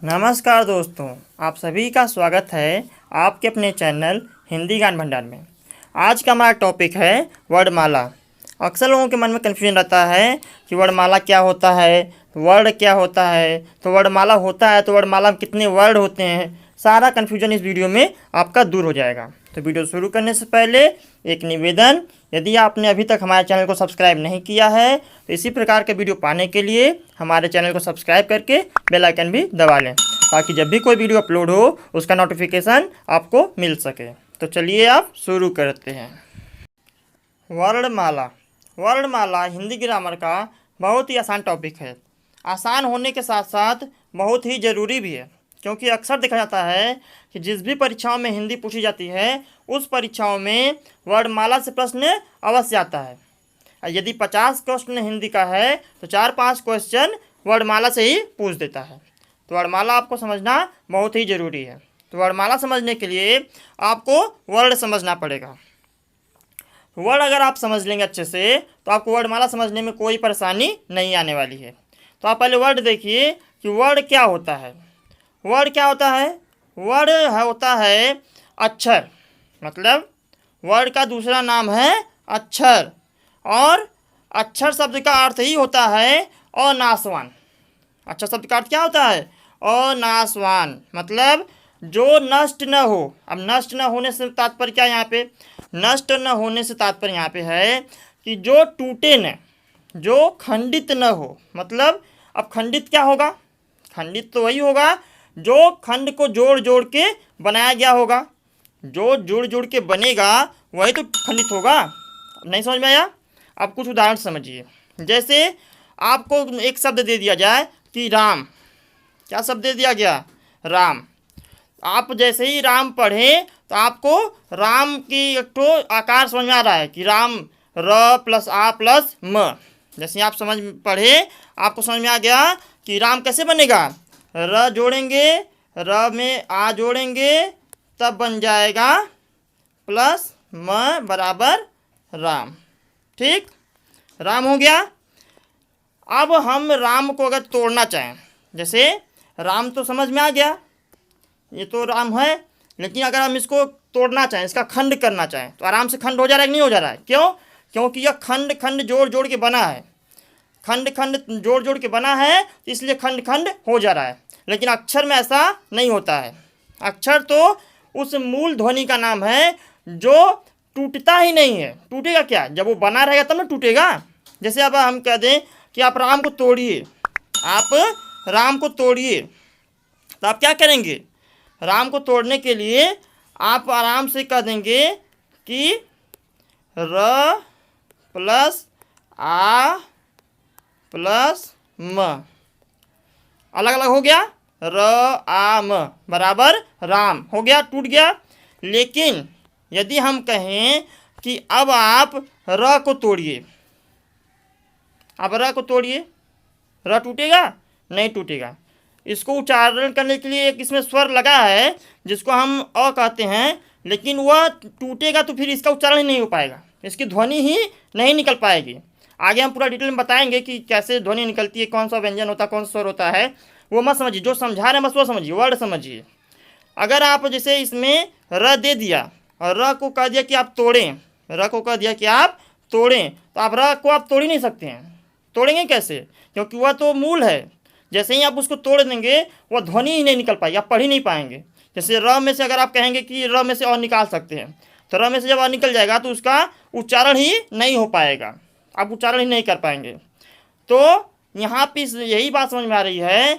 नमस्कार दोस्तों, आप सभी का स्वागत है आपके अपने चैनल हिंदी ज्ञान भंडार में। आज का हमारा टॉपिक है वर्णमाला। अक्सर लोगों के मन में कन्फ्यूजन रहता है कि वर्णमाला क्या होता है, वर्ण क्या होता है, तो वर्णमाला होता है तो वर्णमाला में कितने वर्ण होते हैं। सारा कन्फ्यूजन इस वीडियो में आपका दूर हो जाएगा। तो वीडियो शुरू करने से पहले एक निवेदन, यदि आपने अभी तक हमारे चैनल को सब्सक्राइब नहीं किया है तो इसी प्रकार के वीडियो पाने के लिए हमारे चैनल को सब्सक्राइब करके बेल आइकन भी दबा लें, ताकि जब भी कोई वीडियो अपलोड हो उसका नोटिफिकेशन आपको मिल सके। तो चलिए आप शुरू करते हैं। वर्णमाला। वर्णमाला हिंदी ग्रामर का बहुत ही आसान टॉपिक है। आसान होने के साथ साथ बहुत ही ज़रूरी भी है, क्योंकि अक्सर देखा जाता है कि जिस भी परीक्षाओं में हिंदी पूछी जाती है उस परीक्षाओं में वर्णमाला से प्रश्न अवश्य आता है। यदि 50 क्वेश्चन हिंदी का है तो 4-5 क्वेश्चन वर्णमाला से ही पूछ देता है। तो वर्णमाला आपको समझना बहुत ही ज़रूरी है। तो वर्णमाला समझने के लिए आपको वर्ण समझना पड़ेगा। वर्ण अगर आप समझ लेंगे अच्छे से तो आपको वर्णमाला समझने में कोई परेशानी नहीं आने वाली है। तो आप पहले वर्ण देखिए कि वर्ण क्या होता है। वर्ण क्या होता है? वर्ण होता है अक्षर, मतलब वर्ण का दूसरा नाम है अक्षर। और अक्षर शब्द का अर्थ ही होता है अनासवान। अक्षर शब्द का अर्थ क्या होता है? अनासवान, मतलब जो नष्ट न हो। अब नष्ट न होने से तात्पर्य क्या है यहाँ पे? नष्ट न होने से तात्पर्य यहाँ पे है कि जो टूटे न, जो खंडित न हो। मतलब अब खंडित क्या होगा? खंडित तो वही होगा जो खंड को जोड़ जोड़ के बनाया गया होगा। जो जुड़ जुड़ के बनेगा वही तो खंडित होगा। नहीं समझ में आया? आप कुछ उदाहरण समझिए। जैसे आपको एक शब्द दे दिया जाए कि राम। क्या शब्द दे दिया गया? राम। आप जैसे ही राम पढ़ें तो आपको राम की एक तो आकार समझ में आ रहा है कि राम र प्लस आ प्लस म। जैसे आप समझ पढ़े आपको समझ में आ गया कि राम कैसे बनेगा। र जोड़ेंगे, र में आ जोड़ेंगे, तब बन जाएगा प्लस म बराबर राम। ठीक, राम हो गया। अब हम राम को अगर तोड़ना चाहें, जैसे राम तो समझ में आ गया, ये तो राम है, लेकिन अगर हम इसको तोड़ना चाहें, इसका खंड करना चाहें तो आराम से खंड हो जा रहा है कि नहीं हो जा रहा है? क्यों? क्योंकि यह खंड खंड जोड़ जोड़ के बना है। खंड खंड जोड़ जोड़ के बना है तो इसलिए खंड खंड हो जा रहा है। लेकिन अक्षर में ऐसा नहीं होता है। अक्षर तो उस मूल ध्वनि का नाम है जो टूटता ही नहीं है। टूटेगा क्या? जब वो बना रहेगा तब ना टूटेगा। जैसे अब हम कह दें कि आप राम को तोड़िए, आप राम को तोड़िए, तो आप क्या करेंगे? राम को तोड़ने के लिए आप आराम से कह देंगे कि र प्लस आ प्लस म। अलग अलग हो गया, र आ म बराबर राम हो गया, टूट गया। लेकिन यदि हम कहें कि अब आप र को तोड़िए, अब र को तोड़िए, र टूटेगा? नहीं टूटेगा। इसको उच्चारण करने के लिए एक इसमें स्वर लगा है जिसको हम अ कहते हैं, लेकिन वह टूटेगा तो फिर इसका उच्चारण ही नहीं हो पाएगा, इसकी ध्वनि ही नहीं निकल पाएगी। आगे हम पूरा डिटेल में बताएंगे कि कैसे ध्वनि निकलती है, कौन सा व्यंजन होता है, कौन सा स्वर होता है। वो मत समझिए, जो समझा रहे हैं बस वो समझिए, वर्ड समझिए। अगर आप जैसे इसमें र दे दिया और र को कह दिया कि आप तोड़ें, र को कह दिया कि आप तोड़ें, तो आप र को आप तोड़ ही नहीं सकते हैं। तोड़ेंगे कैसे? क्योंकि वह तो मूल है। जैसे ही आप उसको तोड़ देंगे वह ध्वनि ही नहीं निकल पाएगी, आप पढ़ ही नहीं पाएंगे। जैसे र में से अगर आप कहेंगे कि र में से और निकाल सकते हैं, तो र में से जब और निकल जाएगा तो उसका उच्चारण ही नहीं हो पाएगा, आप उच्चारण ही नहीं कर पाएंगे। तो यहाँ पे यही बात समझ में आ रही है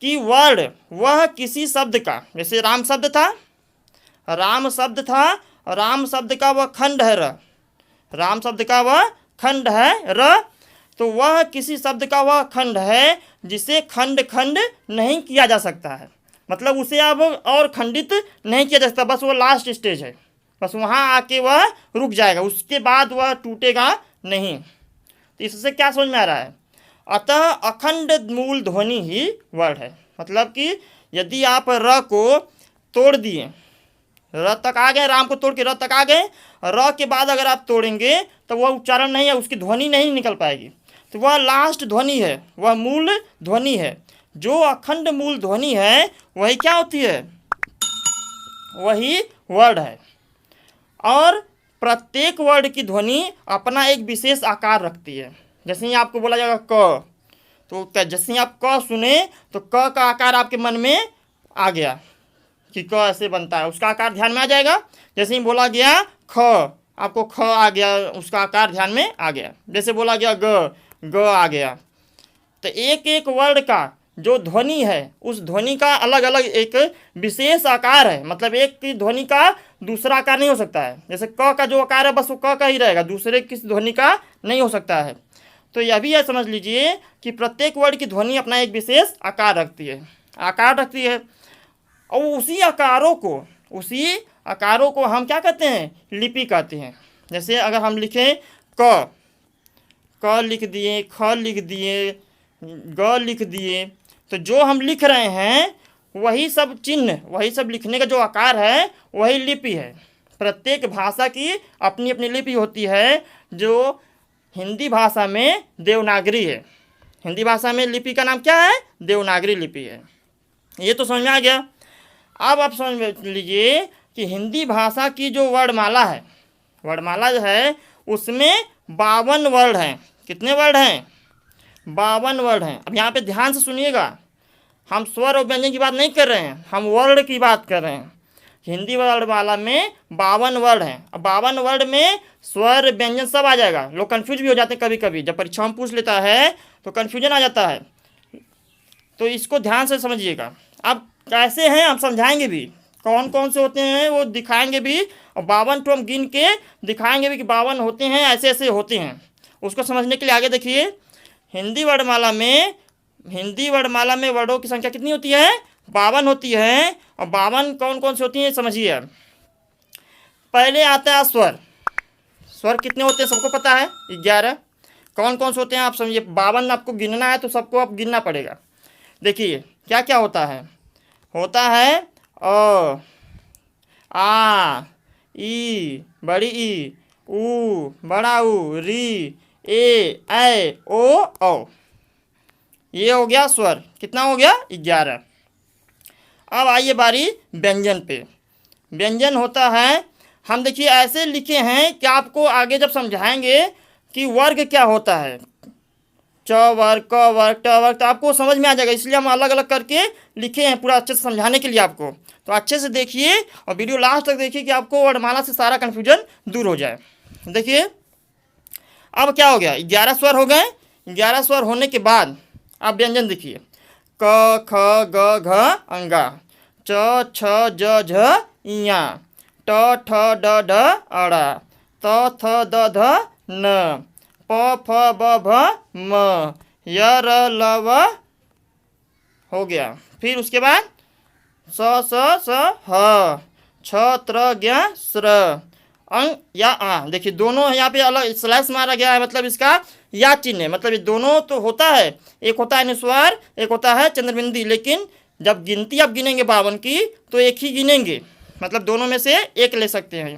कि वर्ण वह किसी शब्द का, जैसे राम शब्द था, राम शब्द था, राम शब्द का वह खंड है र, राम शब्द का वह खंड है र, तो वह किसी शब्द का वह खंड है जिसे खंड खंड नहीं किया जा सकता है। मतलब उसे अब और खंडित नहीं किया जा सकता, बस वो लास्ट स्टेज है, बस वहाँ आके वह रुक जाएगा, उसके बाद वह टूटेगा नहीं। तो इससे क्या समझ में आ रहा है? अतः अखंड मूल ध्वनि ही वर्ण है। मतलब कि यदि आप र को तोड़ दिए, र तक आ गए, राम को तोड़ के र तक आ गए, र के बाद अगर आप तोड़ेंगे तो वह उच्चारण नहीं है, उसकी ध्वनि नहीं निकल पाएगी। तो वह लास्ट ध्वनि है, वह मूल ध्वनि है। जो अखंड मूल ध्वनि है वही क्या होती है, वही वर्ड है। और प्रत्येक वर्ड की ध्वनि अपना एक विशेष आकार रखती है। जैसे ही आपको बोला जाएगा क, तो जैसे ही आप क सुने तो क का आकार आपके मन में आ गया कि क ऐसे बनता है, उसका आकार ध्यान में आ जाएगा। जैसे ही बोला गया ख, आपको ख आ गया, उसका आकार ध्यान में आ गया। जैसे बोला गया ग, ग आ गया। तो एक एक वर्ड का जो ध्वनि है उस ध्वनि का अलग अलग एक विशेष आकार है। मतलब एक की ध्वनि का दूसरा आकार नहीं हो सकता है। जैसे क का जो आकार है बस वो क का ही रहेगा, दूसरे किसी ध्वनि का नहीं हो सकता है। तो यह भी यह समझ लीजिए कि प्रत्येक वर्ड की ध्वनि अपना एक विशेष आकार रखती है, और उसी आकारों को हम क्या कहते हैं, लिपि कहते हैं। जैसे अगर हम लिखें क लिख दिए, ख लिख दिए, ग लिख दिए, तो जो हम लिख रहे हैं वही सब चिन्ह, वही सब लिखने का जो आकार है वही लिपि है। प्रत्येक भाषा की अपनी अपनी लिपि होती है, जो हिंदी भाषा में देवनागरी है। हिंदी भाषा में लिपि का नाम क्या है, देवनागरी लिपि है। ये तो समझ में आ गया। अब आप समझ लीजिए कि हिंदी भाषा की जो वर्णमाला है, वर्णमाला जो है उसमें 52 वर्ड हैं। कितने वर्ड हैं, 52 वर्ड हैं। अब यहाँ पे ध्यान से सुनिएगा, हम स्वर और व्यंजन की बात नहीं कर रहे हैं, हम वर्ड की बात कर रहे हैं। हिंदी वर्णमाला में 52 वर्ड हैं। अब 52 वर्ड में स्वर व्यंजन सब आ जाएगा। लोग कंफ्यूज भी हो जाते हैं कभी कभी, जब परीक्षा में पूछ लेता है तो कन्फ्यूजन आ जाता है। तो इसको ध्यान से समझिएगा। अब कैसे हैं हम समझाएंगे भी, कौन कौन से होते हैं वो दिखाएंगे भी, और 52 तो हम गिन के दिखाएंगे भी कि 52 होते हैं, ऐसे ऐसे होते हैं। उसको समझने के लिए आगे देखिए, हिंदी वर्णमाला में वर्डों की संख्या कितनी होती है, 52 होती है। और 52 कौन कौन से होती हैं समझिए। पहले आता है स्वर। स्वर कितने होते हैं सबको पता है, 11। कौन कौन से होते हैं आप समझिए। 52 आपको गिनना है तो सबको आप गिनना पड़ेगा। देखिए क्या क्या होता है अ, आ, ई बड़ी ई, ऊ बड़ा ऊ, री, ए, ऐ, ओ, औ। ये हो गया स्वर। कितना हो गया, 11। अब आइए बारी व्यंजन पे। व्यंजन होता है, हम देखिए ऐसे लिखे हैं कि आपको आगे जब समझाएंगे कि वर्ग क्या होता है, च वर्ग, क वर्ग, ट वर्ग, तो आपको समझ में आ जाएगा। इसलिए हम अलग अलग करके लिखे हैं पूरा अच्छे से समझाने के लिए आपको। तो अच्छे से देखिए और वीडियो लास्ट तक देखिए कि आपको वर्णमाला से सारा कन्फ्यूजन दूर हो जाए। देखिए अब क्या हो गया, 11 स्वर हो गए। 11 स्वर होने के बाद आप व्यंजन देखिए, क ख ग घ अंगा, च छ ज झ इया, ट ठ ड ढ अड़ा, त थ द ध न, प फ ब भ म, य र ल व हो गया। फिर उसके बाद स स ह, छ त्र ज्ञ स्र, अंग या आ। देखिए दोनों यहाँ पे अलग स्लैश मारा गया है, मतलब इसका या चिन्ह है। मतलब ये दोनों तो होता है, एक होता है अनुस्वार, एक होता है चंद्रबिंदी। लेकिन जब गिनती आप गिनेंगे 52 की तो एक ही गिनेंगे, मतलब दोनों में से एक ले सकते हैं।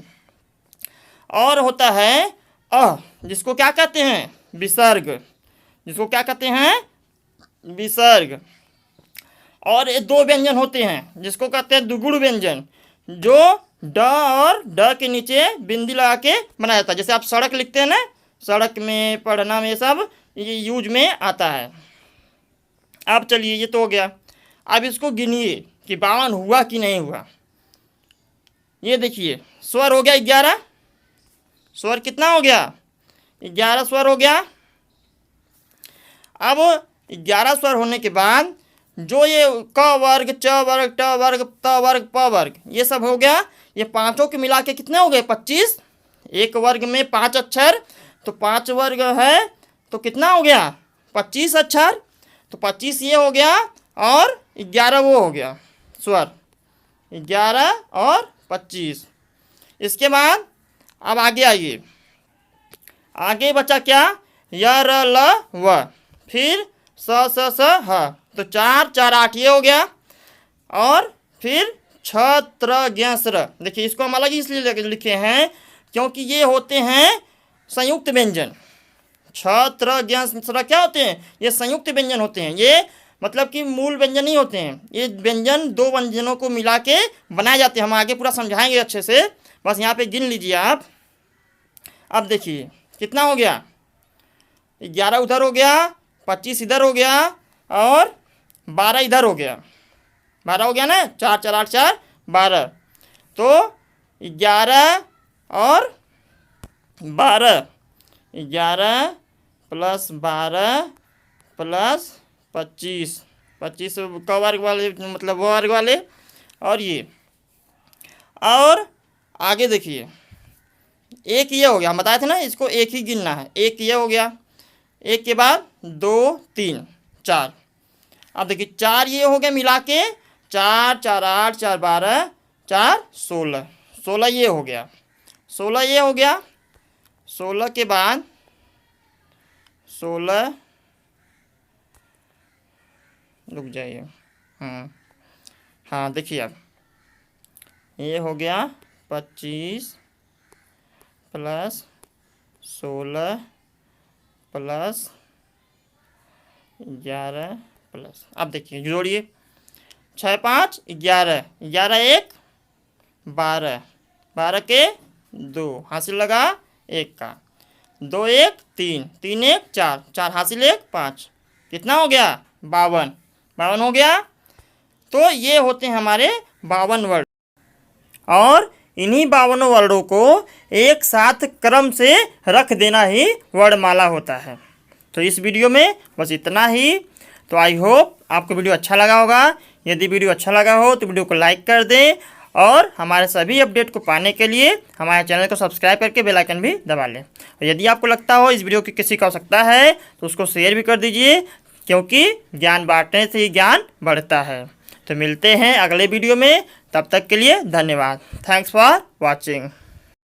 और होता है जिसको क्या कहते हैं, विसर्ग। जिसको क्या कहते हैं, विसर्ग। और ये 2 व्यंजन होते हैं जिसको कहते हैं दुगुण व्यंजन, जो ड और ड के नीचे बिंदी लगा के बनाया जाता है। जैसे आप सड़क लिखते हैं ना, सड़क में, पढ़ना में, सब ये यूज में आता है। अब चलिए ये तो हो गया। अब इसको गिनिए कि 52 हुआ कि नहीं हुआ। ये देखिए स्वर हो गया 11। स्वर कितना हो गया, 11 स्वर हो गया। अब 11 स्वर होने के बाद जो ये क वर्ग, च वर्ग, ट वर्ग, त वर्ग, प वर्ग, ये सब हो गया। ये पांचों के मिला के कितने हो गए, 25। एक वर्ग में 5 अक्षर, तो 5 वर्ग है तो कितना हो गया, 25 अक्षर। तो 25 ये हो गया और 11 वो हो गया स्वर, 11 और 25। इसके बाद अब आगे आइए, आगे बचा क्या, य र ल व, फिर स स स ह, तो 4 4 8 ये हो गया। और फिर छ त्र ज्ञ स्र। देखिए इसको हम अलग ही इसलिए लिखे हैं क्योंकि ये होते हैं संयुक्त व्यंजन। छ त्र ज्ञ स्र क्या होते हैं, ये संयुक्त व्यंजन होते हैं। ये मतलब कि मूल व्यंजन ही होते हैं। ये व्यंजन दो व्यंजनों को मिला के बनाए जाते हैं। हम आगे पूरा समझाएंगे अच्छे से, बस यहाँ पे गिन लीजिए आप। अब देखिए कितना हो गया, 11 उधर हो गया, 25 इधर हो गया और 12 इधर हो गया। 12 हो गया ना, 4 4 8 4 12। तो 11 और 12, 11 प्लस 12 प्लस 25, 25 का वर्ग वाले मतलब वो वर्ग वाले। और ये और आगे देखिए, एक ये हो गया, हम बताए थे ना इसको एक ही गिनना है। एक ये हो गया, एक के बाद 2 3 4। अब देखिए 4 ये हो गया मिला के, 4 4 8 4 12 4 16, 16 ये हो गया, 16 ये हो गया। 16 के बाद 16, रुक जाइए, हाँ देखिए अब ये हो गया 25 प्लस 16 प्लस 11 प्लस, अब देखिए जोड़िए, 6 5 11, 11 1 12, 12 के 2 हासिल लगा 1 का, 2 1 3, 3 1 4, 4 हासिल 1 5, कितना हो गया 52, 52 हो गया। तो ये होते हैं हमारे 52 वर्ड, और इन्हीं 52 वर्डों को एक साथ क्रम से रख देना ही वर्णमाला होता है। तो इस वीडियो में बस इतना ही। तो आई होप आपको वीडियो अच्छा लगा होगा। यदि वीडियो अच्छा लगा हो तो वीडियो को लाइक कर दें, और हमारे सभी अपडेट को पाने के लिए हमारे चैनल को सब्सक्राइब करके बेल आइकन भी दबा लें। और यदि आपको लगता हो इस वीडियो की किसी को आवश्यकता है तो उसको शेयर भी कर दीजिए, क्योंकि ज्ञान बांटने से ही ज्ञान बढ़ता है। तो मिलते हैं अगले वीडियो में, तब तक के लिए धन्यवाद। Thanks for watching.